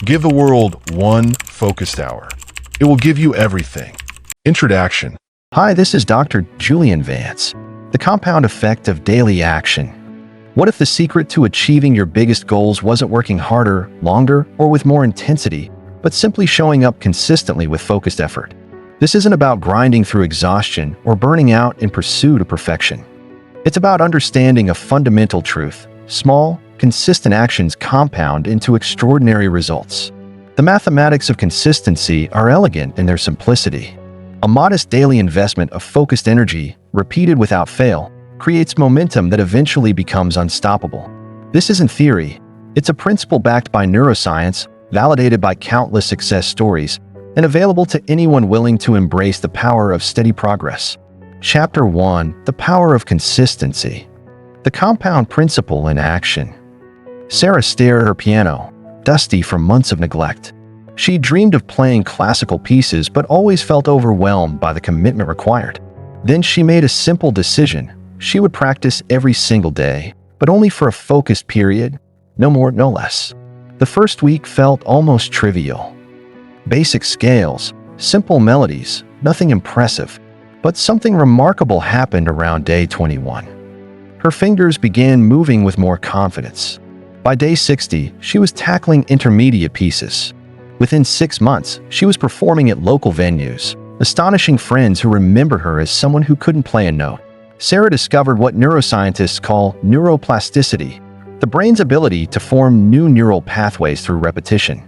Give the world one focused hour. It will give you everything. Introduction. Hi, this is Dr. Julian Vance. The compound effect of daily action. What if the secret to achieving your biggest goals wasn't working harder, longer, or with more intensity, but simply showing up consistently with focused effort? This isn't about grinding through exhaustion or burning out in pursuit of perfection. It's about understanding a fundamental truth. Small, consistent actions compound into extraordinary results. The mathematics of consistency are elegant in their simplicity. A modest daily investment of focused energy, repeated without fail, creates momentum that eventually becomes unstoppable. This isn't theory. It's a principle backed by neuroscience, validated by countless success stories, and available to anyone willing to embrace the power of steady progress. Chapter 1: The Power of Consistency. The compound principle in action. Sarah stared at her piano, dusty from months of neglect. She dreamed of playing classical pieces but always felt overwhelmed by the commitment required. Then she made a simple decision. She would practice every single day, but only for a focused period, no more, no less. The first week felt almost trivial. Basic scales, simple melodies, nothing impressive. But something remarkable happened around day 21. Her fingers began moving with more confidence. By day 60, she was tackling intermediate pieces. Within 6 months, she was performing at local venues, astonishing friends who remembered her as someone who couldn't play a note. Sarah discovered what neuroscientists call neuroplasticity, the brain's ability to form new neural pathways through repetition.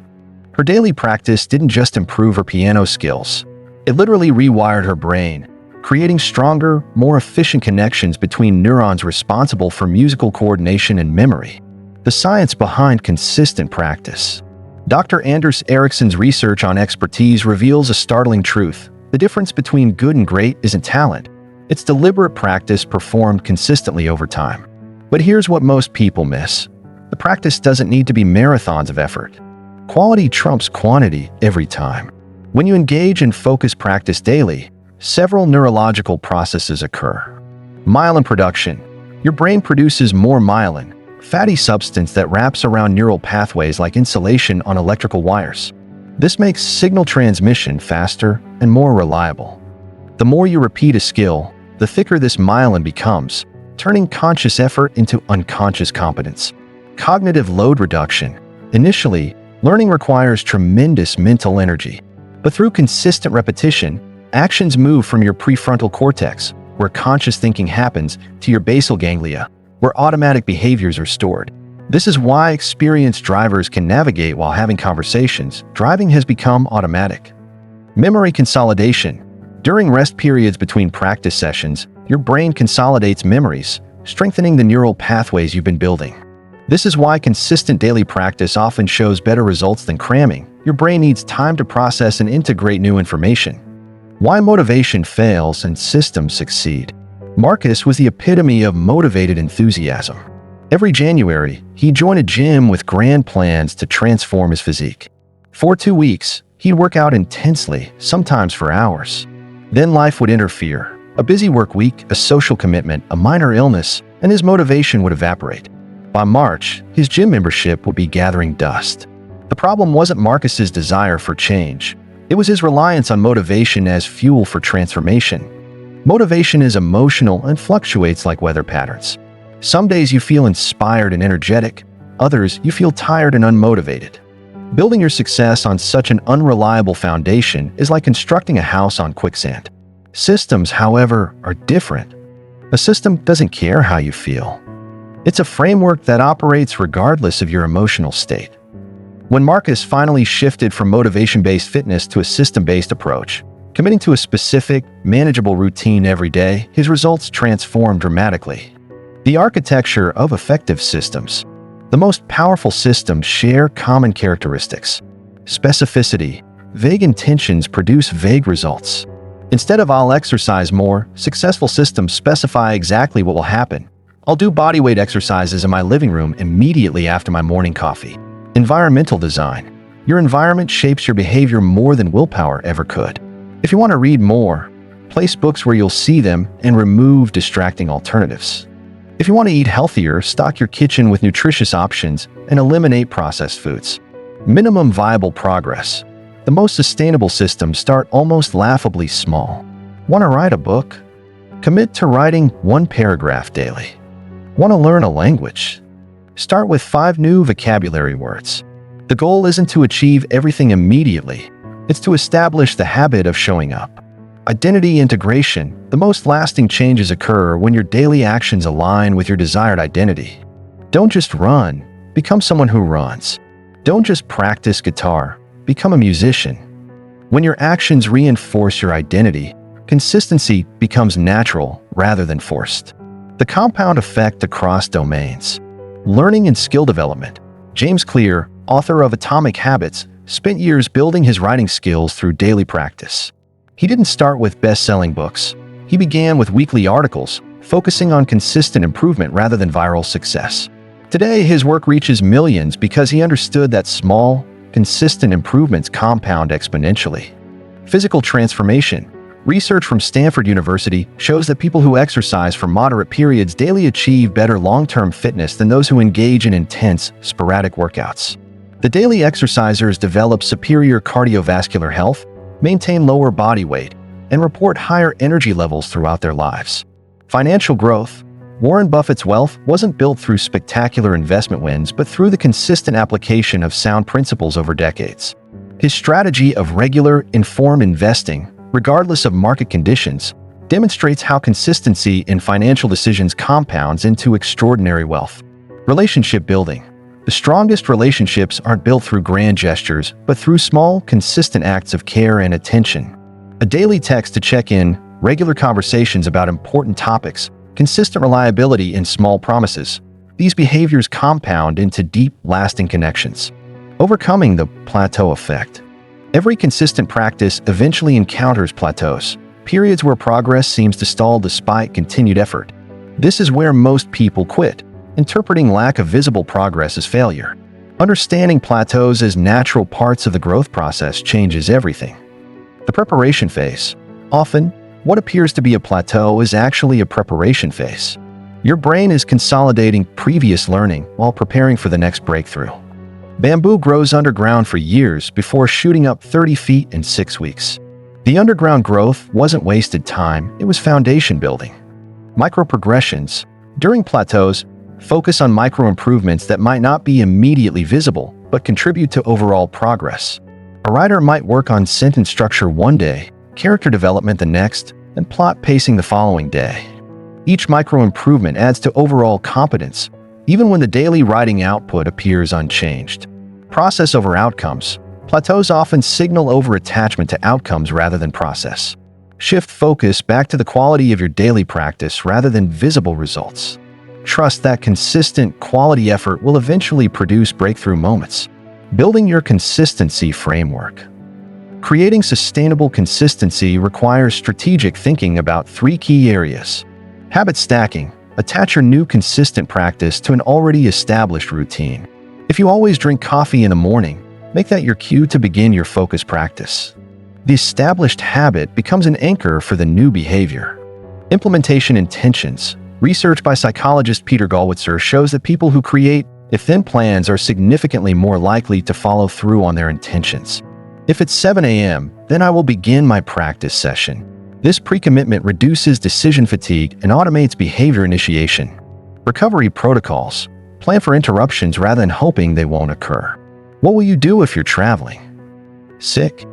Her daily practice didn't just improve her piano skills. It literally rewired her brain, creating stronger, more efficient connections between neurons responsible for musical coordination and memory. The science behind consistent practice. Dr. Anders Ericsson's research on expertise reveals a startling truth. The difference between good and great isn't talent. It's deliberate practice performed consistently over time. But here's what most people miss. The practice doesn't need to be marathons of effort. Quality trumps quantity every time. When you engage in focused practice daily, several neurological processes occur. Myelin production. Your brain produces more myelin, fatty substance that wraps around neural pathways like insulation on electrical wires. This makes signal transmission faster and more reliable. The more you repeat a skill, the thicker this myelin becomes, turning conscious effort into unconscious competence. Cognitive load reduction. Initially, learning requires tremendous mental energy. But through consistent repetition, actions move from your prefrontal cortex, where conscious thinking happens, to your basal ganglia, where automatic behaviors are stored. This is why experienced drivers can navigate while having conversations. Driving has become automatic. Memory consolidation. During rest periods between practice sessions, your brain consolidates memories, strengthening the neural pathways you've been building. This is why consistent daily practice often shows better results than cramming. Your brain needs time to process and integrate new information. Why motivation fails and systems succeed. Marcus was the epitome of motivated enthusiasm. Every January, he'd join a gym with grand plans to transform his physique. For 2 weeks, he'd work out intensely, sometimes for hours. Then life would interfere. A busy work week, a social commitment, a minor illness, and his motivation would evaporate. By March, his gym membership would be gathering dust. The problem wasn't Marcus's desire for change. It was his reliance on motivation as fuel for transformation. Motivation is emotional and fluctuates like weather patterns. Some days you feel inspired and energetic, others you feel tired and unmotivated. Building your success on such an unreliable foundation is like constructing a house on quicksand. Systems, however, are different. A system doesn't care how you feel. It's a framework that operates regardless of your emotional state. When Marcus finally shifted from motivation-based fitness to a system-based approach, committing to a specific, manageable routine every day, his results transformed dramatically. The architecture of effective systems. The most powerful systems share common characteristics. Specificity. Vague intentions produce vague results. Instead of "I'll exercise more," successful systems specify exactly what will happen. I'll do bodyweight exercises in my living room immediately after my morning coffee. Environmental design. Your environment shapes your behavior more than willpower ever could. If you want to read more, place books where you'll see them and remove distracting alternatives. If you want to eat healthier, stock your kitchen with nutritious options and eliminate processed foods. Minimum viable progress. The most sustainable systems start almost laughably small. Want to write a book? Commit to writing 1 paragraph daily. Want to learn a language? Start with 5 new vocabulary words. The goal isn't to achieve everything immediately. It's to establish the habit of showing up. Identity integration. The most lasting changes occur when your daily actions align with your desired identity. Don't just run, become someone who runs. Don't just practice guitar, become a musician. When your actions reinforce your identity, consistency becomes natural rather than forced. The compound effect across domains. Learning and skill development. James Clear, author of Atomic Habits, spent years building his writing skills through daily practice. He didn't start with best-selling books. He began with weekly articles, focusing on consistent improvement rather than viral success. Today, his work reaches millions because he understood that small, consistent improvements compound exponentially. Physical transformation. Research from Stanford University shows that people who exercise for moderate periods daily achieve better long-term fitness than those who engage in intense, sporadic workouts. The daily exercisers develop superior cardiovascular health, maintain lower body weight, and report higher energy levels throughout their lives. Financial growth. Warren Buffett's wealth wasn't built through spectacular investment wins, but through the consistent application of sound principles over decades. His strategy of regular, informed investing, regardless of market conditions, demonstrates how consistency in financial decisions compounds into extraordinary wealth. Relationship building. The strongest relationships aren't built through grand gestures, but through small, consistent acts of care and attention. A daily text to check in, regular conversations about important topics, consistent reliability in small promises. These behaviors compound into deep, lasting connections. Overcoming the plateau effect. Every consistent practice eventually encounters plateaus, periods where progress seems to stall despite continued effort. This is where most people quit, interpreting lack of visible progress as failure. Understanding plateaus as natural parts of the growth process changes everything. The preparation phase. Often, what appears to be a plateau is actually a preparation phase. Your brain is consolidating previous learning while preparing for the next breakthrough. Bamboo grows underground for years before shooting up 30 feet in 6 weeks. The underground growth wasn't wasted time, it was foundation building. Micro-progressions. During plateaus, focus on micro-improvements that might not be immediately visible, but contribute to overall progress. A writer might work on sentence structure one day, character development the next, and plot pacing the following day. Each micro-improvement adds to overall competence, even when the daily writing output appears unchanged. Process over outcomes. Plateaus often signal over-attachment to outcomes rather than process. Shift focus back to the quality of your daily practice rather than visible results. Trust that consistent, quality effort will eventually produce breakthrough moments. Building your consistency framework. Creating sustainable consistency requires strategic thinking about 3 key areas. Habit stacking. Attach your new consistent practice to an already established routine. If you always drink coffee in the morning, make that your cue to begin your focus practice. The established habit becomes an anchor for the new behavior. Implementation intentions. Research by psychologist Peter Gollwitzer shows that people who create if-then plans are significantly more likely to follow through on their intentions. If it's 7 a.m., then I will begin my practice session. This pre-commitment reduces decision fatigue and automates behavior initiation. Recovery protocols. Plan for interruptions rather than hoping they won't occur. What will you do if you're traveling? Sick?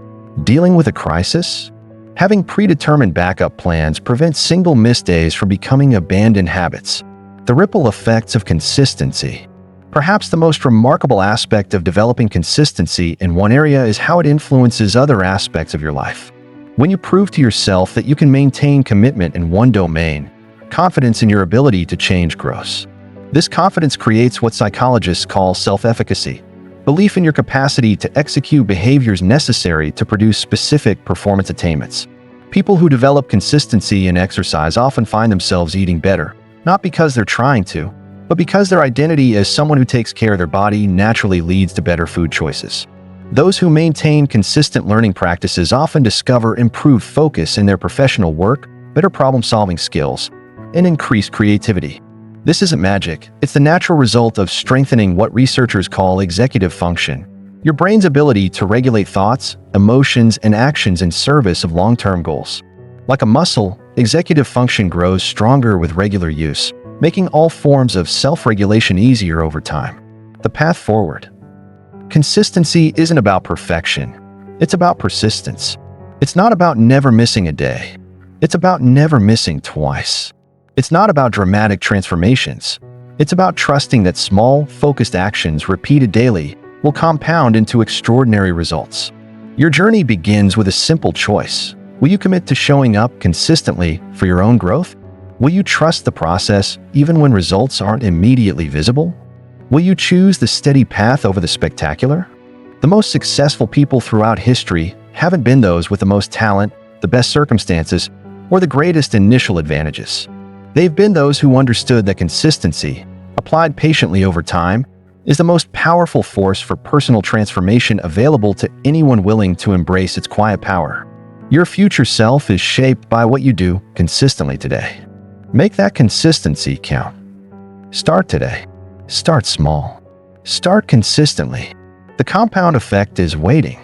Dealing with a crisis? Having predetermined backup plans prevents single missed days from becoming abandoned habits. The ripple effects of consistency. Perhaps the most remarkable aspect of developing consistency in one area is how it influences other aspects of your life. When you prove to yourself that you can maintain commitment in one domain, confidence in your ability to change grows. This confidence creates what psychologists call self-efficacy, belief in your capacity to execute behaviors necessary to produce specific performance attainments. People who develop consistency in exercise often find themselves eating better, not because they're trying to, but because their identity as someone who takes care of their body naturally leads to better food choices. Those who maintain consistent learning practices often discover improved focus in their professional work, better problem-solving skills, and increased creativity. This isn't magic, it's the natural result of strengthening what researchers call executive function, your brain's ability to regulate thoughts, emotions, and actions in service of long-term goals. Like a muscle, executive function grows stronger with regular use, making all forms of self-regulation easier over time. The path forward. Consistency isn't about perfection. It's about persistence. It's not about never missing a day. It's about never missing twice. It's not about dramatic transformations. It's about trusting that small, focused actions repeated daily will compound into extraordinary results. Your journey begins with a simple choice. Will you commit to showing up consistently for your own growth? Will you trust the process even when results aren't immediately visible? Will you choose the steady path over the spectacular? The most successful people throughout history haven't been those with the most talent, the best circumstances, or the greatest initial advantages. They've been those who understood that consistency, applied patiently over time, is the most powerful force for personal transformation available to anyone willing to embrace its quiet power. Your future self is shaped by what you do consistently today. Make that consistency count. Start today. Start small. Start consistently. The compound effect is waiting.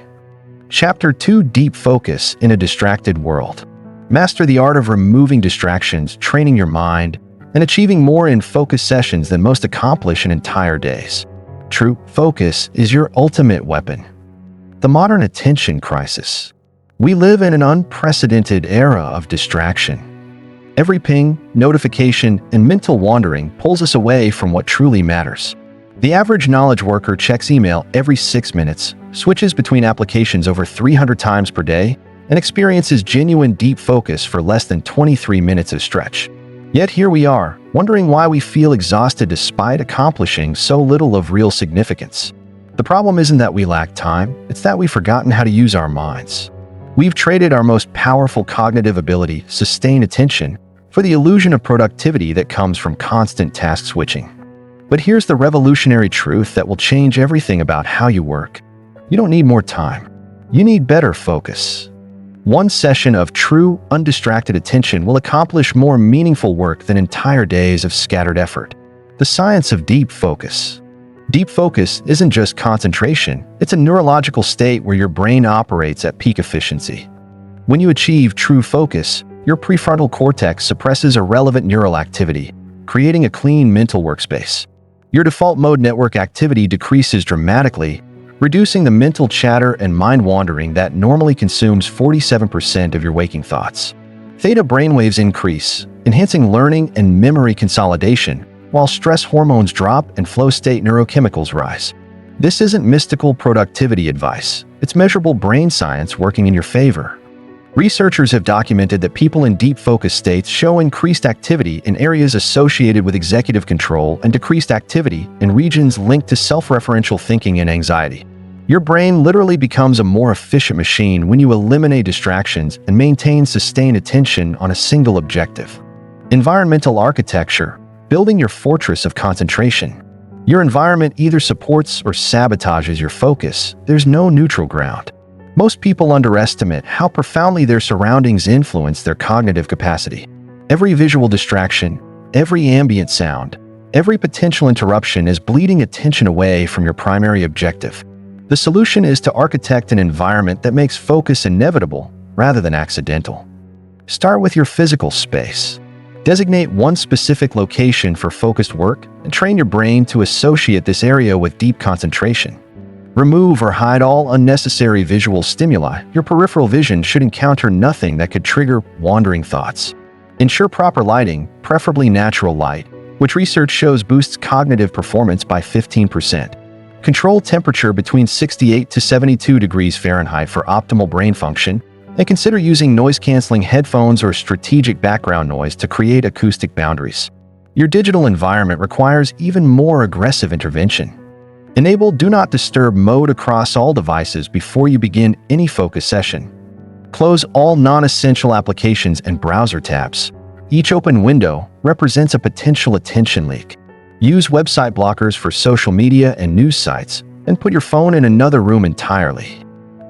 Chapter 2: Deep Focus in a Distracted World. Master the art of removing distractions, training your mind, and achieving more in focus sessions than most accomplish in entire days. True focus is your ultimate weapon. The modern attention crisis. We live in an unprecedented era of distraction. Every ping, notification, and mental wandering pulls us away from what truly matters. The average knowledge worker checks email every 6 minutes, switches between applications over 300 times per day, and experiences genuine deep focus for less than 23 minutes of stretch. Yet here we are, wondering why we feel exhausted despite accomplishing so little of real significance. The problem isn't that we lack time, it's that we've forgotten how to use our minds. We've traded our most powerful cognitive ability, sustained attention, for the illusion of productivity that comes from constant task switching. But here's the revolutionary truth that will change everything about how you work. You don't need more time. You need better focus. One session of true, undistracted attention will accomplish more meaningful work than entire days of scattered effort. The science of deep focus. Deep focus isn't just concentration, it's a neurological state where your brain operates at peak efficiency. When you achieve true focus, your prefrontal cortex suppresses irrelevant neural activity, creating a clean mental workspace. Your default mode network activity decreases dramatically, reducing the mental chatter and mind wandering that normally consumes 47% of your waking thoughts. Theta brainwaves increase, enhancing learning and memory consolidation, while stress hormones drop and flow state neurochemicals rise. This isn't mystical productivity advice, it's measurable brain science working in your favor. Researchers have documented that people in deep focus states show increased activity in areas associated with executive control and decreased activity in regions linked to self-referential thinking and anxiety. Your brain literally becomes a more efficient machine when you eliminate distractions and maintain sustained attention on a single objective. Environmental architecture, building your fortress of concentration. Your environment either supports or sabotages your focus. There's no neutral ground. Most people underestimate how profoundly their surroundings influence their cognitive capacity. Every visual distraction, every ambient sound, every potential interruption is bleeding attention away from your primary objective. The solution is to architect an environment that makes focus inevitable rather than accidental. Start with your physical space. Designate one specific location for focused work and train your brain to associate this area with deep concentration. Remove or hide all unnecessary visual stimuli. Your peripheral vision should encounter nothing that could trigger wandering thoughts. Ensure proper lighting, preferably natural light, which research shows boosts cognitive performance by 15%. Control temperature between 68 to 72 degrees Fahrenheit for optimal brain function, and consider using noise-canceling headphones or strategic background noise to create acoustic boundaries. Your digital environment requires even more aggressive intervention. Enable Do Not Disturb mode across all devices before you begin any focus session. Close all non-essential applications and browser tabs. Each open window represents a potential attention leak. Use website blockers for social media and news sites, and put your phone in another room entirely.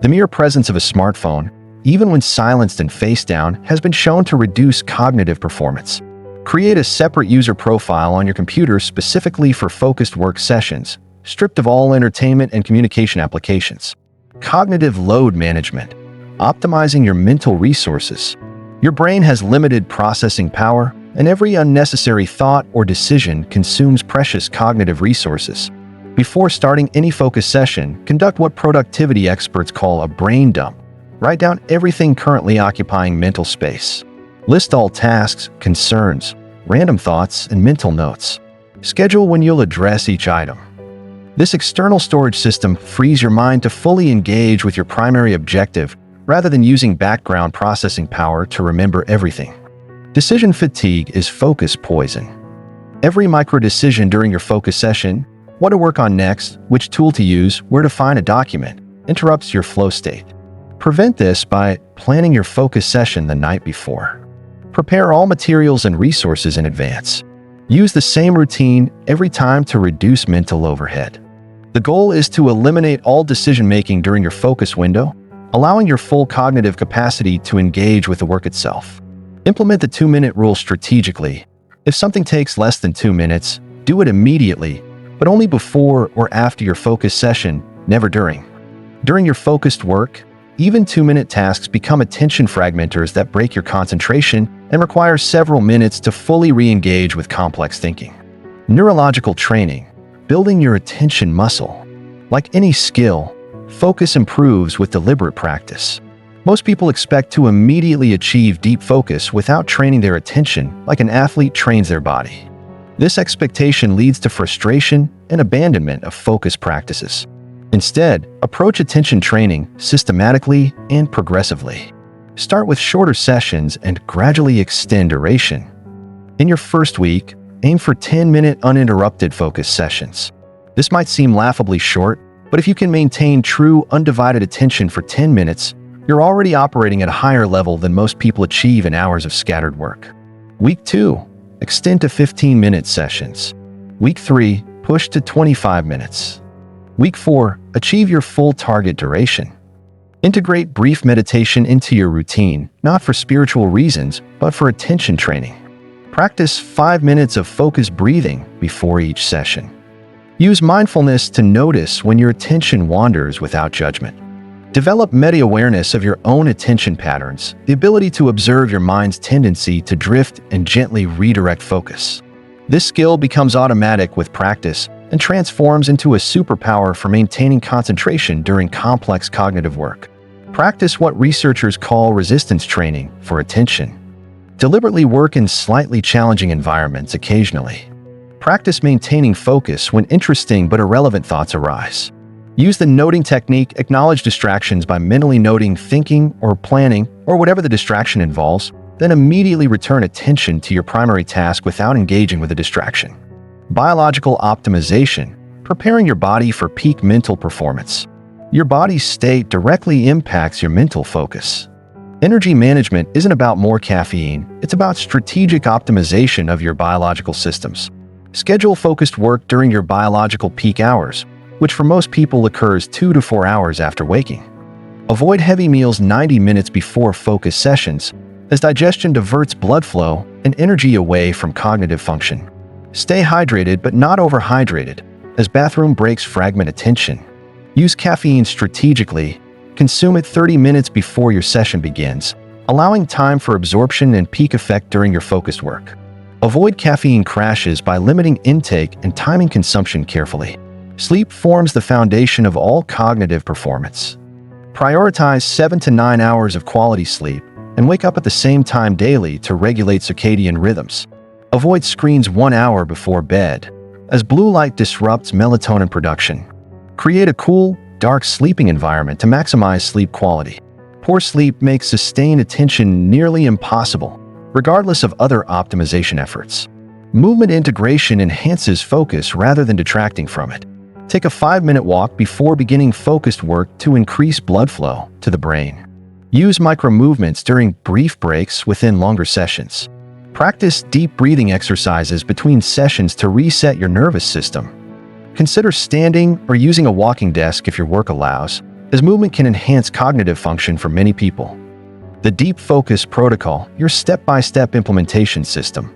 The mere presence of a smartphone, even when silenced and face down, has been shown to reduce cognitive performance. Create a separate user profile on your computer specifically for focused work sessions, stripped of all entertainment and communication applications. Cognitive load management, optimizing your mental resources. Your brain has limited processing power, and every unnecessary thought or decision consumes precious cognitive resources. Before starting any focus session, conduct what productivity experts call a brain dump. Write down everything currently occupying mental space. List all tasks, concerns, random thoughts, and mental notes. Schedule when you'll address each item. This external storage system frees your mind to fully engage with your primary objective rather than using background processing power to remember everything. Decision fatigue is focus poison. Every micro-decision during your focus session, what to work on next, which tool to use, where to find a document, interrupts your flow state. Prevent this by planning your focus session the night before. Prepare all materials and resources in advance. Use the same routine every time to reduce mental overhead. The goal is to eliminate all decision-making during your focus window, allowing your full cognitive capacity to engage with the work itself. Implement the 2-minute rule strategically. If something takes less than 2 minutes, do it immediately, but only before or after your focus session, never during. During your focused work, even 2-minute tasks become attention fragmenters that break your concentration and require several minutes to fully re-engage with complex thinking. Neurological training, building your attention muscle. Like any skill, focus improves with deliberate practice. Most people expect to immediately achieve deep focus without training their attention like an athlete trains their body. This expectation leads to frustration and abandonment of focus practices. Instead, approach attention training systematically and progressively. Start with shorter sessions and gradually extend duration. In your first week, aim for 10-minute uninterrupted focus sessions. This might seem laughably short, but if you can maintain true, undivided attention for 10 minutes, you're already operating at a higher level than most people achieve in hours of scattered work. Week 2, extend to 15-minute sessions. Week 3, push to 25 minutes. Week 4, achieve your full target duration. Integrate brief meditation into your routine, not for spiritual reasons, but for attention training. Practice 5 minutes of focused breathing before each session. Use mindfulness to notice when your attention wanders without judgment. Develop meta-awareness of your own attention patterns, the ability to observe your mind's tendency to drift and gently redirect focus. This skill becomes automatic with practice and transforms into a superpower for maintaining concentration during complex cognitive work. Practice what researchers call resistance training for attention. Deliberately work in slightly challenging environments occasionally. Practice maintaining focus when interesting but irrelevant thoughts arise. Use the noting technique, acknowledge distractions by mentally noting thinking or planning or whatever the distraction involves, then immediately return attention to your primary task without engaging with a distraction. Biological optimization, preparing your body for peak mental performance. Your body's state directly impacts your mental focus. Energy management isn't about more caffeine, it's about strategic optimization of your biological systems. Schedule focused work during your biological peak hours, which for most people occurs 2 to 4 hours after waking. Avoid heavy meals 90 minutes before focus sessions, as digestion diverts blood flow and energy away from cognitive function. Stay hydrated but not overhydrated, as bathroom breaks fragment attention. Use caffeine strategically. Consume it 30 minutes before your session begins, allowing time for absorption and peak effect during your focused work. Avoid caffeine crashes by limiting intake and timing consumption carefully. Sleep forms the foundation of all cognitive performance. Prioritize 7 to 9 hours of quality sleep and wake up at the same time daily to regulate circadian rhythms. Avoid screens 1 hour before bed, as blue light disrupts melatonin production. Create a cool, dark sleeping environment to maximize sleep quality. Poor sleep makes sustained attention nearly impossible, regardless of other optimization efforts. Movement integration enhances focus rather than detracting from it. Take a 5-minute walk before beginning focused work to increase blood flow to the brain. Use micro-movements during brief breaks within longer sessions. Practice deep breathing exercises between sessions to reset your nervous system. Consider standing or using a walking desk if your work allows, as movement can enhance cognitive function for many people. The Deep Focus Protocol, your step-by-step implementation system.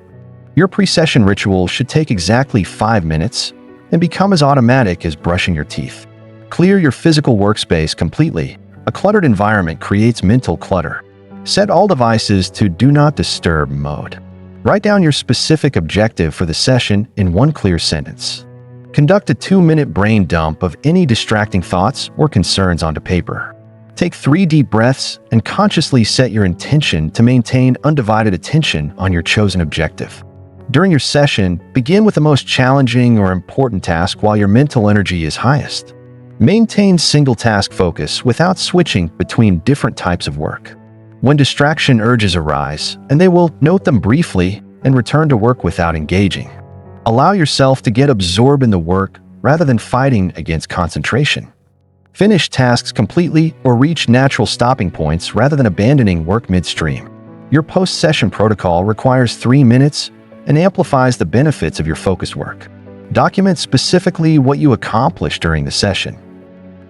Your pre-session ritual should take exactly 5 minutes. and become as automatic as brushing your teeth. Clear your physical workspace completely. A cluttered environment creates mental clutter. Set all devices to Do Not Disturb mode. Write down your specific objective for the session in one clear sentence. Conduct a 2-minute brain dump of any distracting thoughts or concerns onto paper. Take 3 deep breaths and consciously set your intention to maintain undivided attention on your chosen objective. During your session, begin with the most challenging or important task while your mental energy is highest. Maintain single-task focus without switching between different types of work. When distraction urges arise, and they will note them briefly and return to work without engaging. Allow yourself to get absorbed in the work rather than fighting against concentration. Finish tasks completely or reach natural stopping points rather than abandoning work midstream. Your post-session protocol requires 3 minutes and amplifies the benefits of your focused work. Document specifically what you accomplished during the session.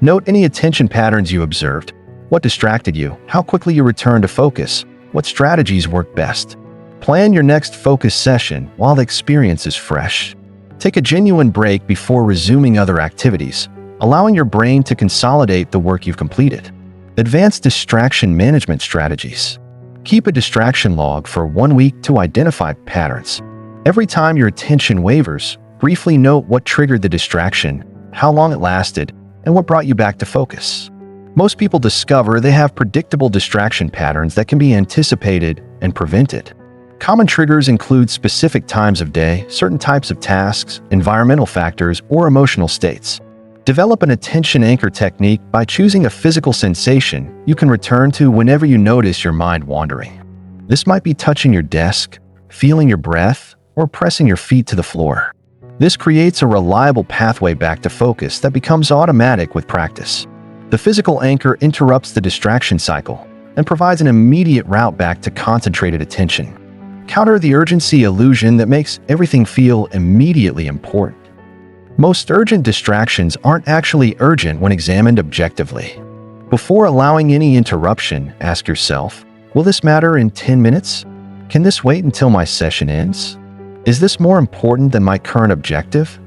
Note any attention patterns you observed, what distracted you, how quickly you returned to focus, what strategies worked best. Plan your next focus session while the experience is fresh. Take a genuine break before resuming other activities, allowing your brain to consolidate the work you've completed. Advanced distraction management strategies. Keep a distraction log for 1 week to identify patterns. Every time your attention wavers, briefly note what triggered the distraction, how long it lasted, and what brought you back to focus. Most people discover they have predictable distraction patterns that can be anticipated and prevented. Common triggers include specific times of day, certain types of tasks, environmental factors, or emotional states. Develop an attention anchor technique by choosing a physical sensation you can return to whenever you notice your mind wandering. This might be touching your desk, feeling your breath, or pressing your feet to the floor. This creates a reliable pathway back to focus that becomes automatic with practice. The physical anchor interrupts the distraction cycle and provides an immediate route back to concentrated attention. Counter the urgency illusion that makes everything feel immediately important. Most urgent distractions aren't actually urgent when examined objectively. Before allowing any interruption, ask yourself, will this matter in 10 minutes? Can this wait until my session ends? Is this more important than my current objective?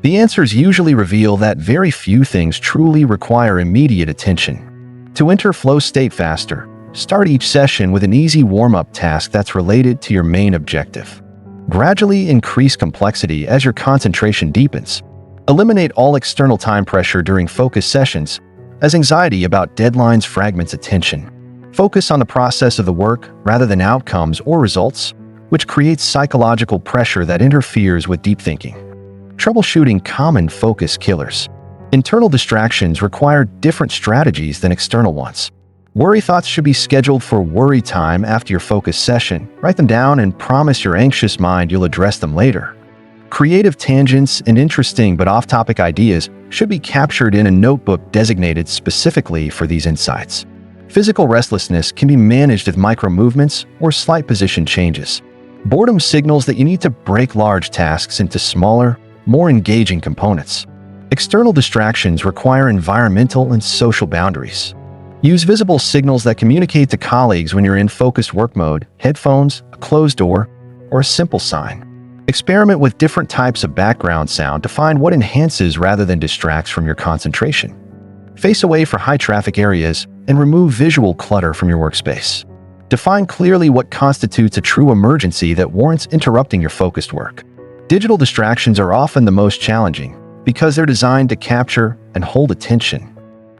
The answers usually reveal that very few things truly require immediate attention. To enter flow state faster, start each session with an easy warm-up task that's related to your main objective. Gradually increase complexity as your concentration deepens. Eliminate all external time pressure during focus sessions, as anxiety about deadlines fragments attention. Focus on the process of the work rather than outcomes or results, which creates psychological pressure that interferes with deep thinking. Troubleshooting common focus killers. Internal distractions require different strategies than external ones. Worry thoughts should be scheduled for worry time after your focus session. Write them down and promise your anxious mind you'll address them later. Creative tangents and interesting but off-topic ideas should be captured in a notebook designated specifically for these insights. Physical restlessness can be managed with micro-movements or slight position changes. Boredom signals that you need to break large tasks into smaller, more engaging components. External distractions require environmental and social boundaries. Use visible signals that communicate to colleagues when you're in focused work mode, headphones, a closed door, or a simple sign. Experiment with different types of background sound to find what enhances rather than distracts from your concentration. Face away for high-traffic areas and remove visual clutter from your workspace. Define clearly what constitutes a true emergency that warrants interrupting your focused work. Digital distractions are often the most challenging because they're designed to capture and hold attention.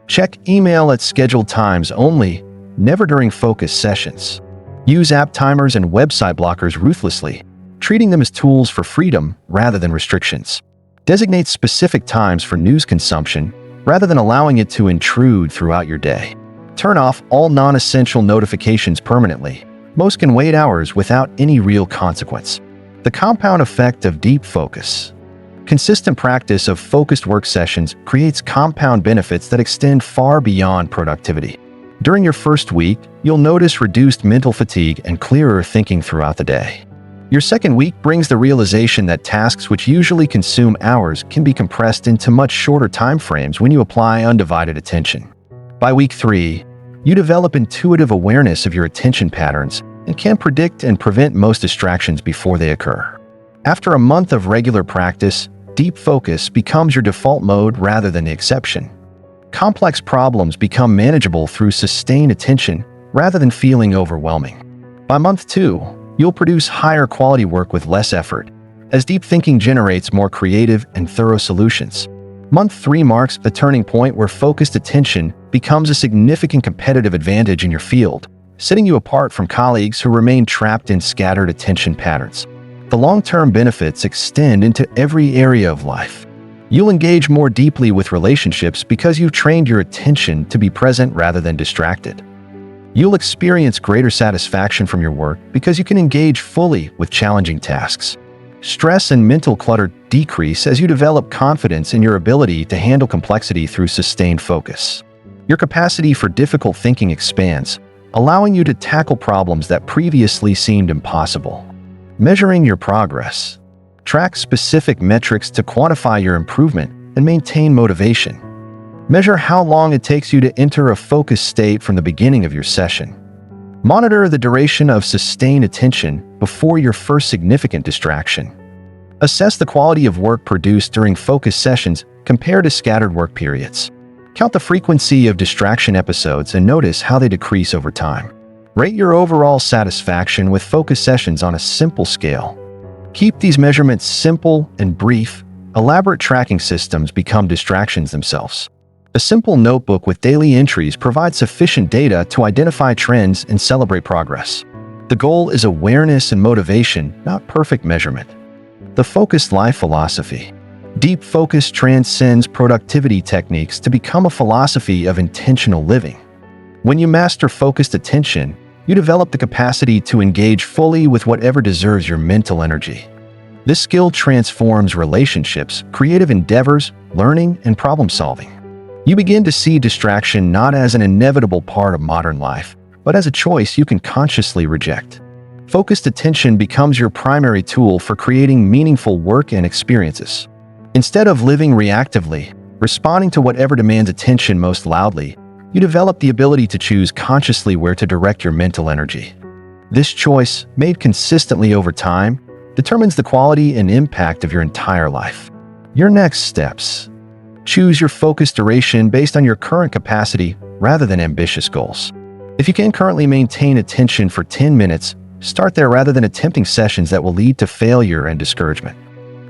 Check email at scheduled times only, never during focus sessions. Use app timers and website blockers ruthlessly, treating them as tools for freedom rather than restrictions. Designate specific times for news consumption rather than allowing it to intrude throughout your day. Turn off all non-essential notifications permanently. Most can wait hours without any real consequence. The compound effect of deep focus. Consistent practice of focused work sessions creates compound benefits that extend far beyond productivity. During your first week, you'll notice reduced mental fatigue and clearer thinking throughout the day. Your second week brings the realization that tasks which usually consume hours can be compressed into much shorter time frames when you apply undivided attention. By week 3, you develop intuitive awareness of your attention patterns and can predict and prevent most distractions before they occur. After a month of regular practice, deep focus becomes your default mode rather than the exception. Complex problems become manageable through sustained attention rather than feeling overwhelming. By month 2, you'll produce higher quality work with less effort, as deep thinking generates more creative and thorough solutions. Month 3 marks a turning point where focused attention becomes a significant competitive advantage in your field, setting you apart from colleagues who remain trapped in scattered attention patterns. The long-term benefits extend into every area of life. You'll engage more deeply with relationships because you've trained your attention to be present rather than distracted. You'll experience greater satisfaction from your work because you can engage fully with challenging tasks. Stress and mental clutter decrease as you develop confidence in your ability to handle complexity through sustained focus. Your capacity for difficult thinking expands, allowing you to tackle problems that previously seemed impossible. Measuring your progress. Track specific metrics to quantify your improvement and maintain motivation. Measure how long it takes you to enter a focused state from the beginning of your session. Monitor the duration of sustained attention before your first significant distraction. Assess the quality of work produced during focused sessions compared to scattered work periods. Count the frequency of distraction episodes and notice how they decrease over time. Rate your overall satisfaction with focused sessions on a simple scale. Keep these measurements simple and brief. Elaborate tracking systems become distractions themselves. A simple notebook with daily entries provides sufficient data to identify trends and celebrate progress. The goal is awareness and motivation, not perfect measurement. The focused life philosophy. Deep focus transcends productivity techniques to become a philosophy of intentional living. When you master focused attention, you develop the capacity to engage fully with whatever deserves your mental energy. This skill transforms relationships, creative endeavors, learning, and problem-solving. You begin to see distraction not as an inevitable part of modern life, but as a choice you can consciously reject. Focused attention becomes your primary tool for creating meaningful work and experiences. Instead of living reactively, responding to whatever demands attention most loudly, you develop the ability to choose consciously where to direct your mental energy. This choice, made consistently over time, determines the quality and impact of your entire life. Your next steps. Choose your focus duration based on your current capacity rather than ambitious goals. If you can currently maintain attention for 10 minutes, start there rather than attempting sessions that will lead to failure and discouragement.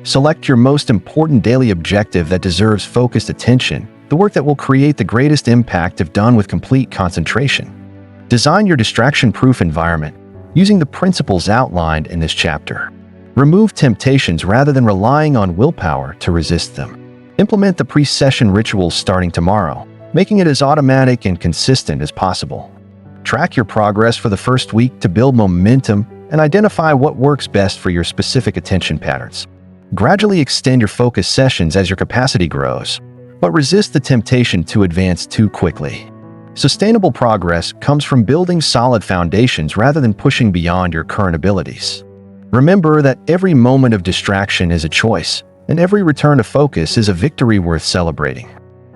Select your most important daily objective that deserves focused attention, the work that will create the greatest impact if done with complete concentration. Design your distraction-proof environment using the principles outlined in this chapter. Remove temptations rather than relying on willpower to resist them. Implement the pre-session rituals starting tomorrow, making it as automatic and consistent as possible. Track your progress for the first week to build momentum and identify what works best for your specific attention patterns. Gradually extend your focus sessions as your capacity grows, but resist the temptation to advance too quickly. Sustainable progress comes from building solid foundations rather than pushing beyond your current abilities. Remember that every moment of distraction is a choice, and every return to focus is a victory worth celebrating.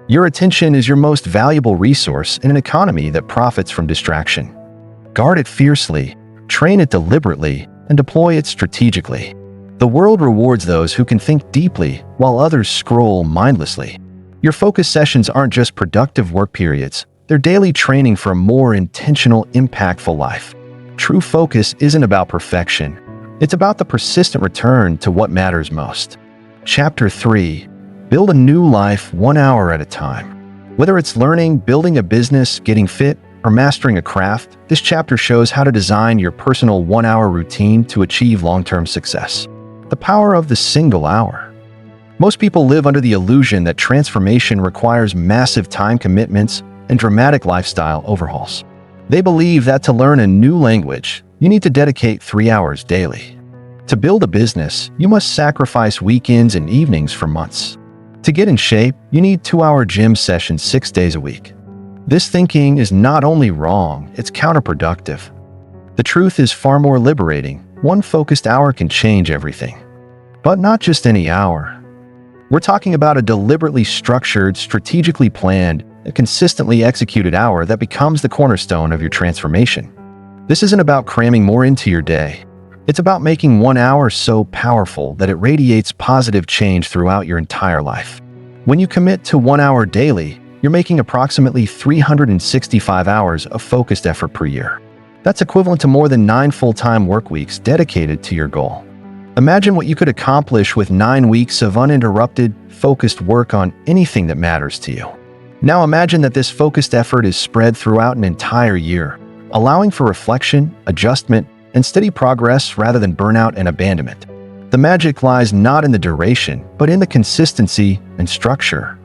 Your attention is your most valuable resource in an economy that profits from distraction. Guard it fiercely, train it deliberately, and deploy it strategically. The world rewards those who can think deeply while others scroll mindlessly. Your focus sessions aren't just productive work periods, they're daily training for a more intentional, impactful life. True focus isn't about perfection, it's about the persistent return to what matters most. Chapter 3. Build a new life 1 hour at a time. Whether it's learning, building a business, getting fit, or mastering a craft, this chapter shows how to design your personal 1-hour routine to achieve long-term success. The power of the single hour. Most people live under the illusion that transformation requires massive time commitments and dramatic lifestyle overhauls. They believe that to learn a new language, you need to dedicate 3 hours daily. To build a business, you must sacrifice weekends and evenings for months. To get in shape, you need 2-hour gym sessions 6 days a week. This thinking is not only wrong, it's counterproductive. The truth is far more liberating. One focused hour can change everything. But not just any hour. We're talking about a deliberately structured, strategically planned, and consistently executed hour that becomes the cornerstone of your transformation. This isn't about cramming more into your day. It's about making 1 hour so powerful that it radiates positive change throughout your entire life. When you commit to 1 hour daily, you're making approximately 365 hours of focused effort per year. That's equivalent to more than 9 full-time work weeks dedicated to your goal. Imagine what you could accomplish with 9 weeks of uninterrupted, focused work on anything that matters to you. Now imagine that this focused effort is spread throughout an entire year, allowing for reflection, adjustment, and steady progress rather than burnout and abandonment. The magic lies not in the duration, but in the consistency and structure.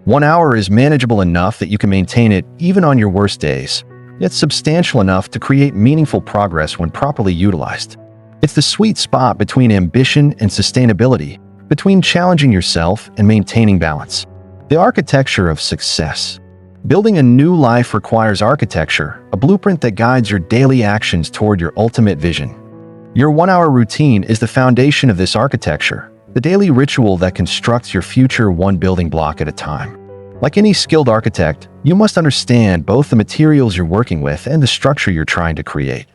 1 hour is manageable enough that you can maintain it even on your worst days, yet substantial enough to create meaningful progress when properly utilized. It's the sweet spot between ambition and sustainability, between challenging yourself and maintaining balance. The architecture of success. Building a new life requires architecture, a blueprint that guides your daily actions toward your ultimate vision. Your 1 hour routine is the foundation of this architecture, the daily ritual that constructs your future one building block at a time. Like any skilled architect, you must understand both the materials you're working with and the structure you're trying to create.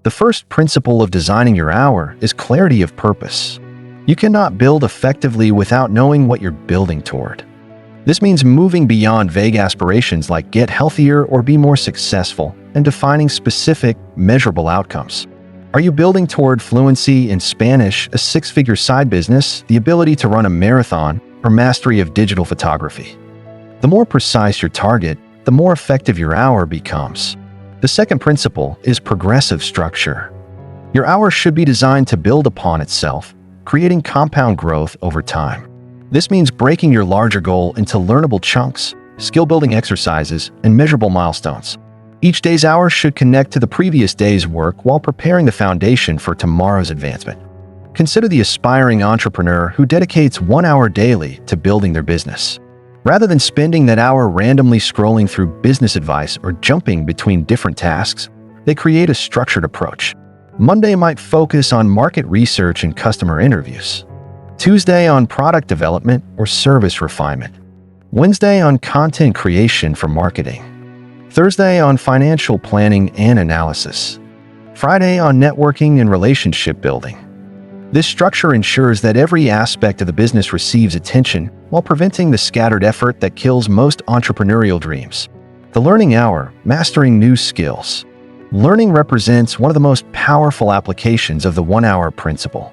The first principle of designing your hour is clarity of purpose. You cannot build effectively without knowing what you're building toward. This means moving beyond vague aspirations like get healthier or be more successful and defining specific, measurable outcomes. Are you building toward fluency in Spanish, a 6-figure side business, the ability to run a marathon, or mastery of digital photography? The more precise your target, the more effective your hour becomes. The second principle is progressive structure. Your hour should be designed to build upon itself, creating compound growth over time. This means breaking your larger goal into learnable chunks, skill-building exercises, and measurable milestones. Each day's hour should connect to the previous day's work while preparing the foundation for tomorrow's advancement. Consider the aspiring entrepreneur who dedicates 1 hour daily to building their business. Rather than spending that hour randomly scrolling through business advice or jumping between different tasks, they create a structured approach. Monday might focus on market research and customer interviews. Tuesday on product development or service refinement. Wednesday on content creation for marketing. Thursday on financial planning and analysis. Friday on networking and relationship building. This structure ensures that every aspect of the business receives attention while preventing the scattered effort that kills most entrepreneurial dreams. The learning hour, mastering new skills. Learning represents one of the most powerful applications of the 1 hour principle.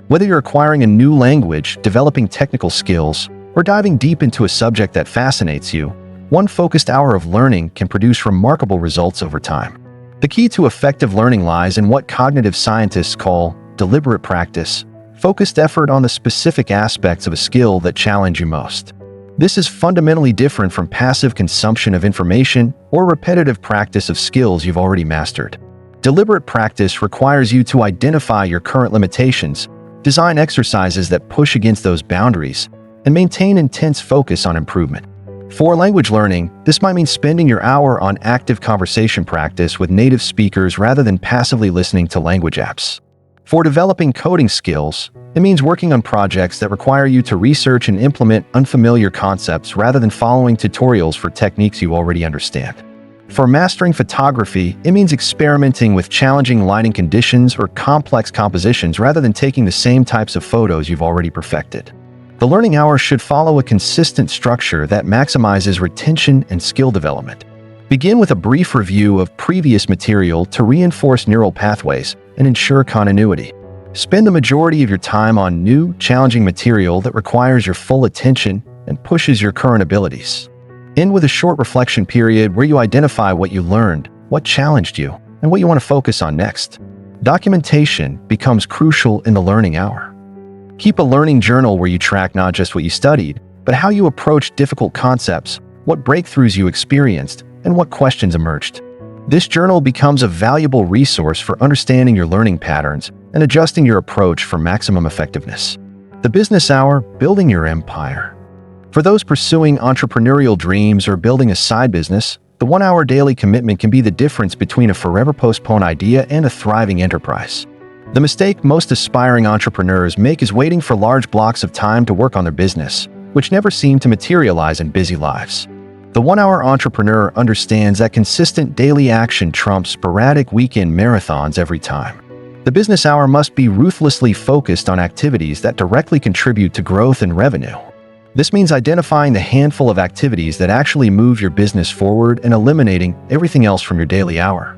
Whether you're acquiring a new language, developing technical skills, or diving deep into a subject that fascinates you, one focused hour of learning can produce remarkable results over time. The key to effective learning lies in what cognitive scientists call deliberate practice, focused effort on the specific aspects of a skill that challenge you most. This is fundamentally different from passive consumption of information or repetitive practice of skills you've already mastered. Deliberate practice requires you to identify your current limitations, design exercises that push against those boundaries, and maintain intense focus on improvement. For language learning, this might mean spending your hour on active conversation practice with native speakers rather than passively listening to language apps. For developing coding skills, it means working on projects that require you to research and implement unfamiliar concepts rather than following tutorials for techniques you already understand. For mastering photography, it means experimenting with challenging lighting conditions or complex compositions rather than taking the same types of photos you've already perfected. The learning hour should follow a consistent structure that maximizes retention and skill development. Begin with a brief review of previous material to reinforce neural pathways and ensure continuity. Spend the majority of your time on new, challenging material that requires your full attention and pushes your current abilities. End with a short reflection period where you identify what you learned, what challenged you, and what you want to focus on next. Documentation becomes crucial in the learning hour. Keep a learning journal where you track not just what you studied, but how you approached difficult concepts, what breakthroughs you experienced, and what questions emerged. This journal becomes a valuable resource for understanding your learning patterns and adjusting your approach for maximum effectiveness. The business hour, building your empire. For those pursuing entrepreneurial dreams or building a side business, the 1 hour daily commitment can be the difference between a forever postponed idea and a thriving enterprise. The mistake most aspiring entrepreneurs make is waiting for large blocks of time to work on their business, which never seem to materialize in busy lives. The 1 hour entrepreneur understands that consistent daily action trumps sporadic weekend marathons every time. The business hour must be ruthlessly focused on activities that directly contribute to growth and revenue. This means identifying the handful of activities that actually move your business forward and eliminating everything else from your daily hour.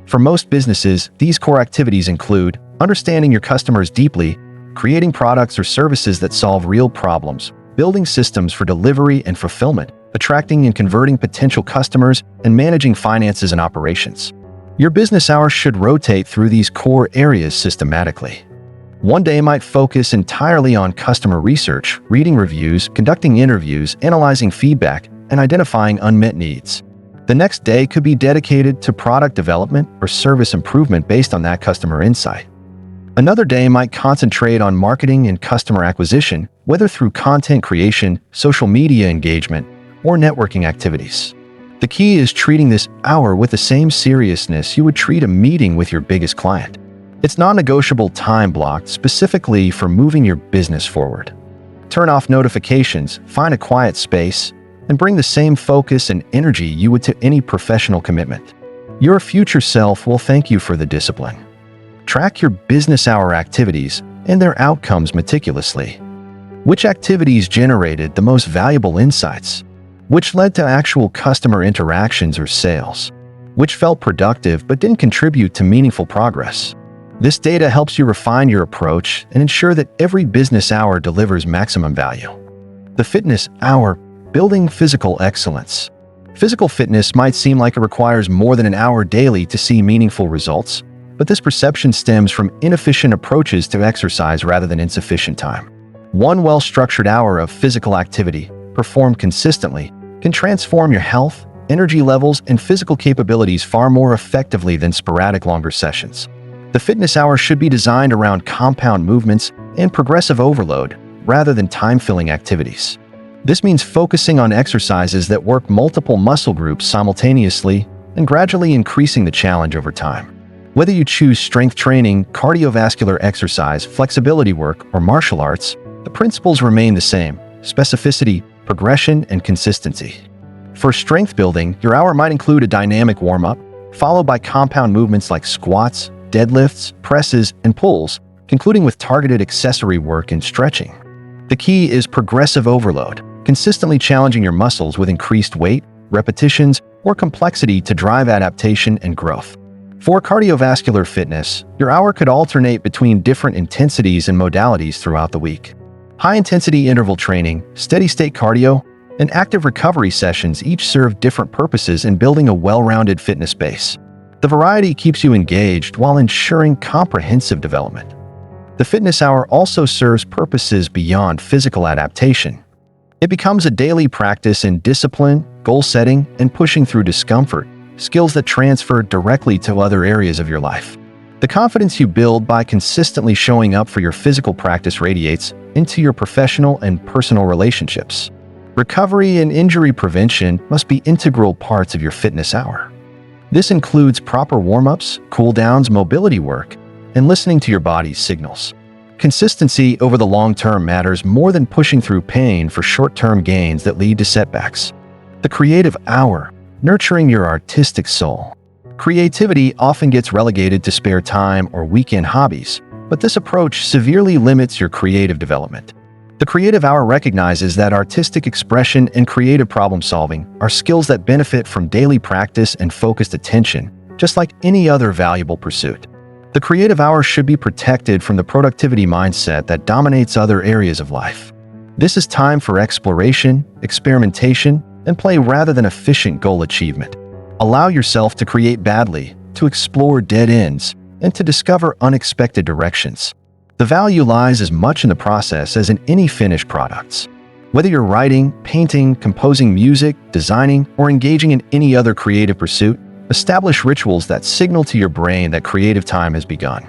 For most businesses, these core activities include understanding your customers deeply, creating products or services that solve real problems, building systems for delivery and fulfillment, attracting and converting potential customers, and managing finances and operations. Your business hours should rotate through these core areas systematically. One day might focus entirely on customer research, reading reviews, conducting interviews, analyzing feedback, and identifying unmet needs. The next day could be dedicated to product development or service improvement based on that customer insight. Another day might concentrate on marketing and customer acquisition, whether through content creation, social media engagement, or networking activities. The key is treating this hour with the same seriousness you would treat a meeting with your biggest client. It's non-negotiable time blocked specifically for moving your business forward. Turn off notifications, find a quiet space, and bring the same focus and energy you would to any professional commitment. Your future self will thank you for the discipline. Track your business hour activities and their outcomes meticulously. Which activities generated the most valuable insights? Which led to actual customer interactions or sales? Which felt productive but didn't contribute to meaningful progress? This data helps you refine your approach and ensure that every business hour delivers maximum value. The fitness hour, building physical excellence. Physical fitness might seem like it requires more than an hour daily to see meaningful results, but this perception stems from inefficient approaches to exercise rather than insufficient time. One well-structured hour of physical activity, performed consistently, can transform your health, energy levels, and physical capabilities far more effectively than sporadic longer sessions. The fitness hour should be designed around compound movements and progressive overload rather than time-filling activities. This means focusing on exercises that work multiple muscle groups simultaneously and gradually increasing the challenge over time. Whether you choose strength training, cardiovascular exercise, flexibility work, or martial arts, the principles remain the same: specificity, progression, and consistency. For strength building, your hour might include a dynamic warm-up, followed by compound movements like squats, deadlifts, presses, and pulls, concluding with targeted accessory work and stretching. The key is progressive overload, consistently challenging your muscles with increased weight, repetitions, or complexity to drive adaptation and growth. For cardiovascular fitness, your hour could alternate between different intensities and modalities throughout the week. High-intensity interval training, steady-state cardio, and active recovery sessions each serve different purposes in building a well-rounded fitness base. The variety keeps you engaged while ensuring comprehensive development. The fitness hour also serves purposes beyond physical adaptation. It becomes a daily practice in discipline, goal setting, and pushing through discomfort, skills that transfer directly to other areas of your life. The confidence you build by consistently showing up for your physical practice radiates into your professional and personal relationships. Recovery and injury prevention must be integral parts of your fitness hour. This includes proper warm-ups, cool-downs, mobility work, and listening to your body's signals. Consistency over the long term matters more than pushing through pain for short-term gains that lead to setbacks. The creative hour, nurturing your artistic soul. Creativity often gets relegated to spare time or weekend hobbies, but this approach severely limits your creative development. The creative hour recognizes that artistic expression and creative problem-solving are skills that benefit from daily practice and focused attention, just like any other valuable pursuit. The creative hour should be protected from the productivity mindset that dominates other areas of life. This is time for exploration, experimentation, and play rather than efficient goal achievement. Allow yourself to create badly, to explore dead ends, and to discover unexpected directions. The value lies as much in the process as in any finished products. Whether you're writing, painting, composing music, designing, or engaging in any other creative pursuit, establish rituals that signal to your brain that creative time has begun.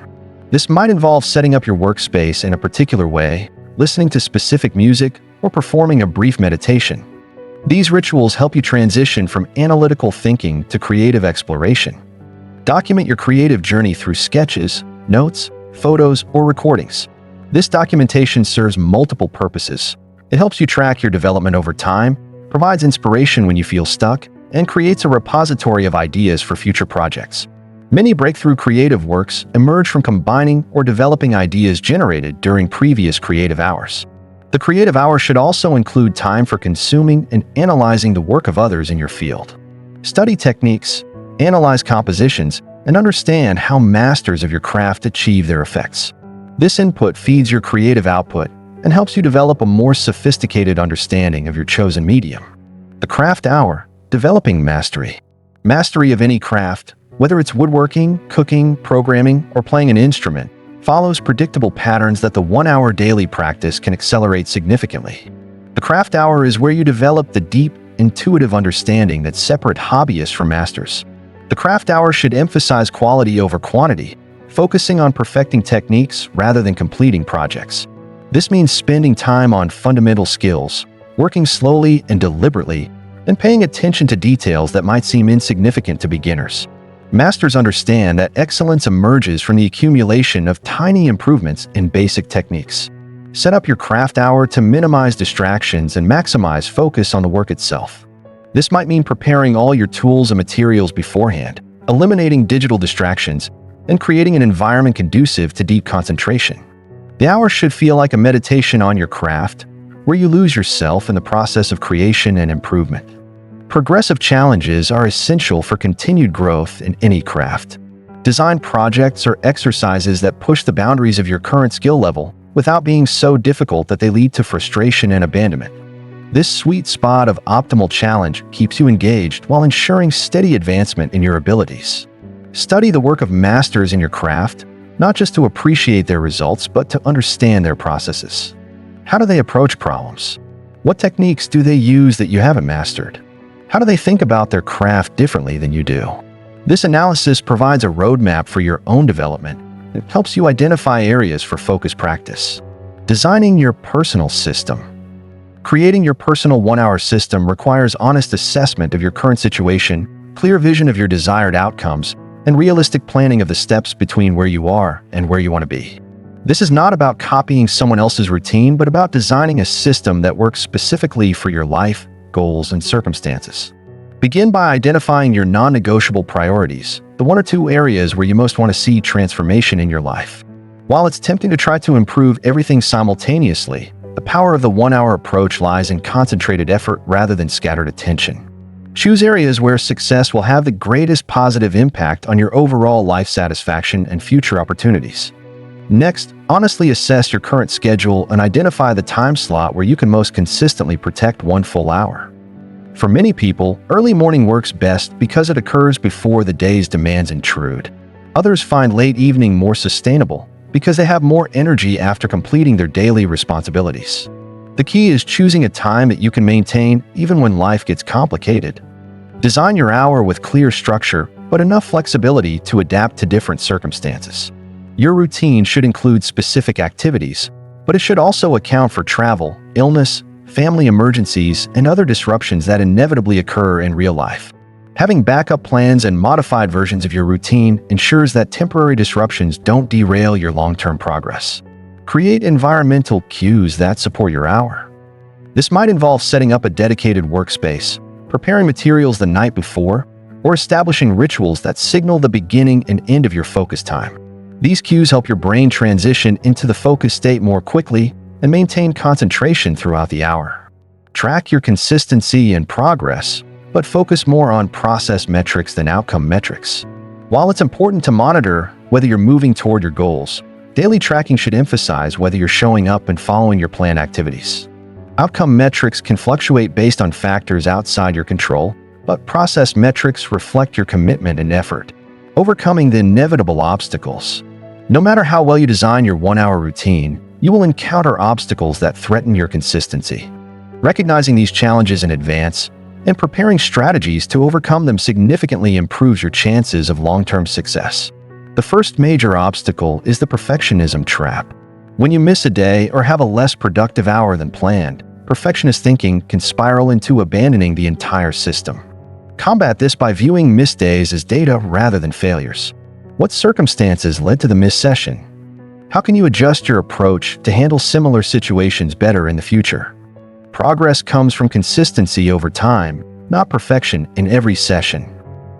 This might involve setting up your workspace in a particular way, listening to specific music, or performing a brief meditation. These rituals help you transition from analytical thinking to creative exploration. Document your creative journey through sketches, notes, photos, or recordings. This documentation serves multiple purposes. It helps you track your development over time, provides inspiration when you feel stuck, and creates a repository of ideas for future projects. Many breakthrough creative works emerge from combining or developing ideas generated during previous creative hours. The creative hour should also include time for consuming and analyzing the work of others in your field. Study techniques, analyze compositions, and understand how masters of your craft achieve their effects. This input feeds your creative output and helps you develop a more sophisticated understanding of your chosen medium. The craft hour, developing mastery. Mastery of any craft, whether it's woodworking, cooking, programming, or playing an instrument, follows predictable patterns that the 1-hour daily practice can accelerate significantly. The craft hour is where you develop the deep, intuitive understanding that separates hobbyists from masters. The craft hour should emphasize quality over quantity, focusing on perfecting techniques rather than completing projects. This means spending time on fundamental skills, working slowly and deliberately, and paying attention to details that might seem insignificant to beginners. Masters understand that excellence emerges from the accumulation of tiny improvements in basic techniques. Set up your craft hour to minimize distractions and maximize focus on the work itself. This might mean preparing all your tools and materials beforehand, eliminating digital distractions, and creating an environment conducive to deep concentration. The hour should feel like a meditation on your craft, where you lose yourself in the process of creation and improvement. Progressive challenges are essential for continued growth in any craft. Design projects or exercises that push the boundaries of your current skill level without being so difficult that they lead to frustration and abandonment. This sweet spot of optimal challenge keeps you engaged while ensuring steady advancement in your abilities. Study the work of masters in your craft, not just to appreciate their results, but to understand their processes. How do they approach problems? What techniques do they use that you haven't mastered? How do they think about their craft differently than you do? This analysis provides a roadmap for your own development. It helps you identify areas for focused practice. Designing your personal system. Creating your personal 1-hour system requires honest assessment of your current situation, clear vision of your desired outcomes, and realistic planning of the steps between where you are and where you want to be. This is not about copying someone else's routine, but about designing a system that works specifically for your life, goals, and circumstances. Begin by identifying your non-negotiable priorities, the 1 or 2 areas where you most want to see transformation in your life. While it's tempting to try to improve everything simultaneously, the power of the 1-hour approach lies in concentrated effort rather than scattered attention. Choose areas where success will have the greatest positive impact on your overall life satisfaction and future opportunities. Next, honestly assess your current schedule and identify the time slot where you can most consistently protect 1 full hour. For many people, early morning works best because it occurs before the day's demands intrude. Others find late evening more sustainable because they have more energy after completing their daily responsibilities. The key is choosing a time that you can maintain even when life gets complicated. Design your hour with clear structure, but enough flexibility to adapt to different circumstances. Your routine should include specific activities, but it should also account for travel, illness, family emergencies, and other disruptions that inevitably occur in real life. Having backup plans and modified versions of your routine ensures that temporary disruptions don't derail your long-term progress. Create environmental cues that support your hour. This might involve setting up a dedicated workspace, preparing materials the night before, or establishing rituals that signal the beginning and end of your focus time. These cues help your brain transition into the focus state more quickly and maintain concentration throughout the hour. Track your consistency and progress, but focus more on process metrics than outcome metrics. While it's important to monitor whether you're moving toward your goals, daily tracking should emphasize whether you're showing up and following your planned activities. Outcome metrics can fluctuate based on factors outside your control, but process metrics reflect your commitment and effort, overcoming the inevitable obstacles. No matter how well you design your 1-hour routine, you will encounter obstacles that threaten your consistency. Recognizing these challenges in advance and preparing strategies to overcome them significantly improves your chances of long-term success. The first major obstacle is the perfectionism trap. When you miss a day or have a less productive hour than planned, perfectionist thinking can spiral into abandoning the entire system. Combat this by viewing missed days as data rather than failures. What circumstances led to the missed session? How can you adjust your approach to handle similar situations better in the future? Progress comes from consistency over time, not perfection in every session.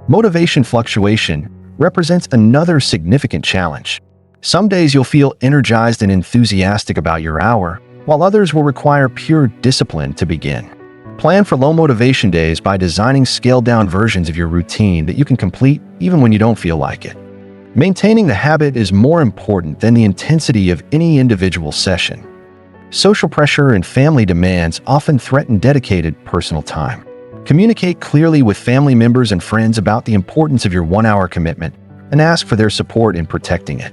Motivation fluctuation, represents another significant challenge. Some days you'll feel energized and enthusiastic about your hour, while others will require pure discipline to begin. Plan for low motivation days by designing scaled-down versions of your routine that you can complete even when you don't feel like it. Maintaining the habit is more important than the intensity of any individual session. Social pressure and family demands often threaten dedicated personal time. Communicate clearly with family members and friends about the importance of your 1-hour commitment and ask for their support in protecting it.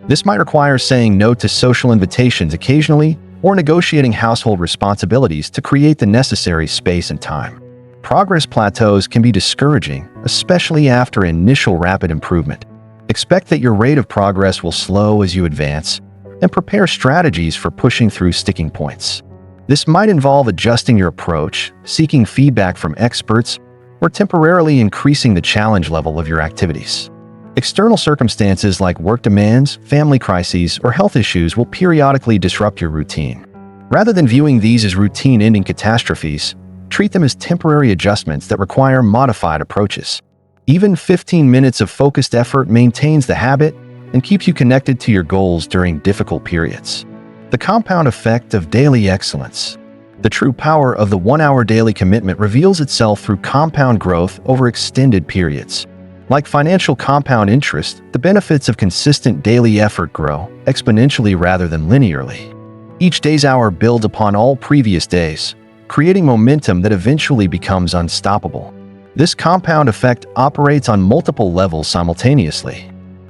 This might require saying no to social invitations occasionally or negotiating household responsibilities to create the necessary space and time. Progress plateaus can be discouraging, especially after initial rapid improvement. Expect that your rate of progress will slow as you advance, and prepare strategies for pushing through sticking points. This might involve adjusting your approach, seeking feedback from experts, or temporarily increasing the challenge level of your activities. External circumstances like work demands, family crises, or health issues will periodically disrupt your routine. Rather than viewing these as routine-ending catastrophes, treat them as temporary adjustments that require modified approaches. Even 15 minutes of focused effort maintains the habit and keeps you connected to your goals during difficult periods. The compound effect of daily excellence. The true power of the 1-hour daily commitment reveals itself through compound growth over extended periods. Like financial compound interest, the benefits of consistent daily effort grow exponentially rather than linearly. Each day's hour builds upon all previous days, creating momentum that eventually becomes unstoppable. This compound effect operates on multiple levels simultaneously.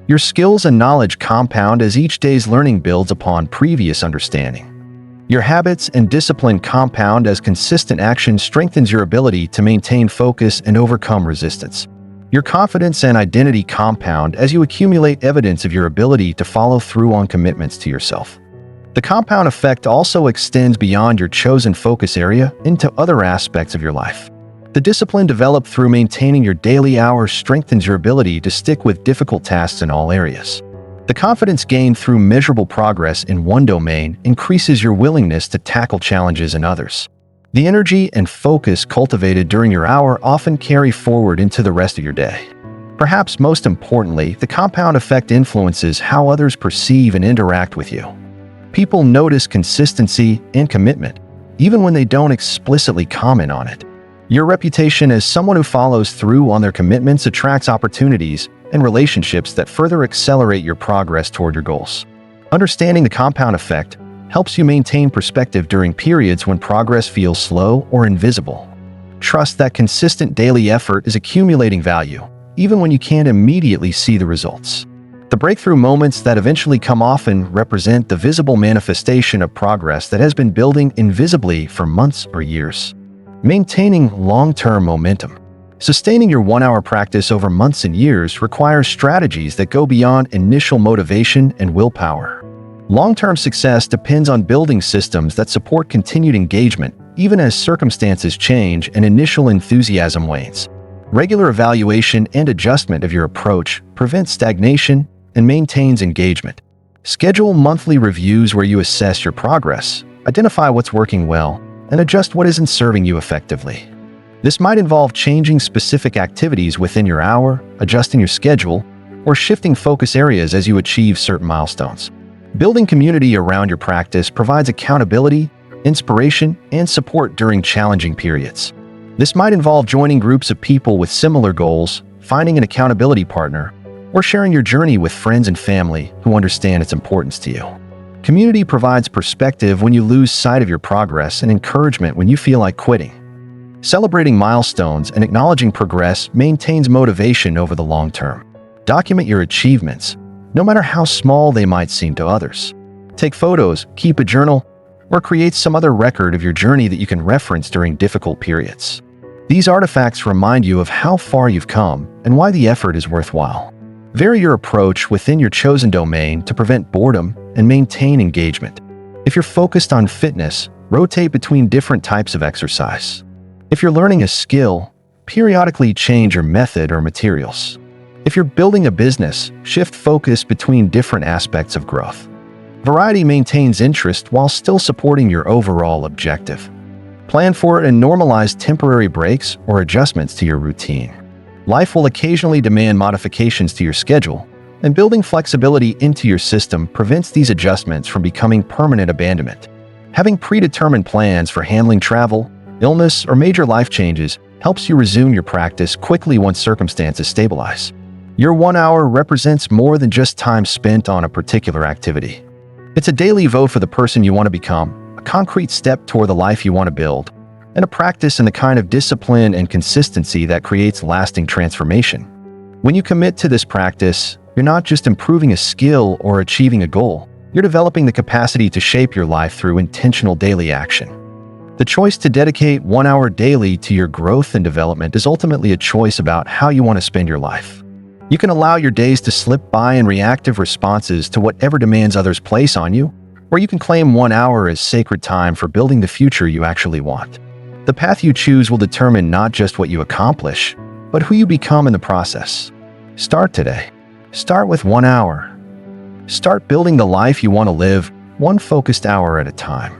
Your skills and knowledge compound as each day's learning builds upon previous understanding. Your habits and discipline compound as consistent action strengthens your ability to maintain focus and overcome resistance. Your confidence and identity compound as you accumulate evidence of your ability to follow through on commitments to yourself. The compound effect also extends beyond your chosen focus area into other aspects of your life. The discipline developed through maintaining your daily hours strengthens your ability to stick with difficult tasks in all areas. The confidence gained through measurable progress in one domain increases your willingness to tackle challenges in others. The energy and focus cultivated during your hour often carry forward into the rest of your day. Perhaps most importantly, the compound effect influences how others perceive and interact with you. People notice consistency and commitment, even when they don't explicitly comment on it. Your reputation as someone who follows through on their commitments attracts opportunities and relationships that further accelerate your progress toward your goals. Understanding the compound effect helps you maintain perspective during periods when progress feels slow or invisible. Trust that consistent daily effort is accumulating value, even when you can't immediately see the results. The breakthrough moments that eventually come often represent the visible manifestation of progress that has been building invisibly for months or years. Maintaining long-term momentum. Sustaining your 1-hour practice over months and years requires strategies that go beyond initial motivation and willpower. Long-term success depends on building systems that support continued engagement, even as circumstances change and initial enthusiasm wanes. Regular evaluation and adjustment of your approach prevents stagnation and maintains engagement. Schedule monthly reviews where you assess your progress, identify what's working well, and adjust what isn't serving you effectively. This might involve changing specific activities within your hour, adjusting your schedule, or shifting focus areas as you achieve certain milestones. Building community around your practice provides accountability, inspiration, and support during challenging periods. This might involve joining groups of people with similar goals, finding an accountability partner, or sharing your journey with friends and family who understand its importance to you. Community provides perspective when you lose sight of your progress and encouragement when you feel like quitting. Celebrating milestones and acknowledging progress maintains motivation over the long term. Document your achievements, no matter how small they might seem to others. Take photos, keep a journal, or create some other record of your journey that you can reference during difficult periods. These artifacts remind you of how far you've come and why the effort is worthwhile. Vary your approach within your chosen domain to prevent boredom and maintain engagement. If you're focused on fitness, rotate between different types of exercise. If you're learning a skill, periodically change your method or materials. If you're building a business, shift focus between different aspects of growth. Variety maintains interest while still supporting your overall objective. Plan for and normalize temporary breaks or adjustments to your routine. Life will occasionally demand modifications to your schedule, and building flexibility into your system prevents these adjustments from becoming permanent abandonment. Having predetermined plans for handling travel, illness, or major life changes helps you resume your practice quickly once circumstances stabilize. Your 1 hour represents more than just time spent on a particular activity. It's a daily vote for the person you want to become, a concrete step toward the life you want to build, and a practice in the kind of discipline and consistency that creates lasting transformation. When you commit to this practice, you're not just improving a skill or achieving a goal. You're developing the capacity to shape your life through intentional daily action. The choice to dedicate 1 hour daily to your growth and development is ultimately a choice about how you want to spend your life. You can allow your days to slip by in reactive responses to whatever demands others place on you, or you can claim 1 hour as sacred time for building the future you actually want. The path you choose will determine not just what you accomplish, but who you become in the process. Start today. Start with 1 hour. Start building the life you want to live, one focused hour at a time.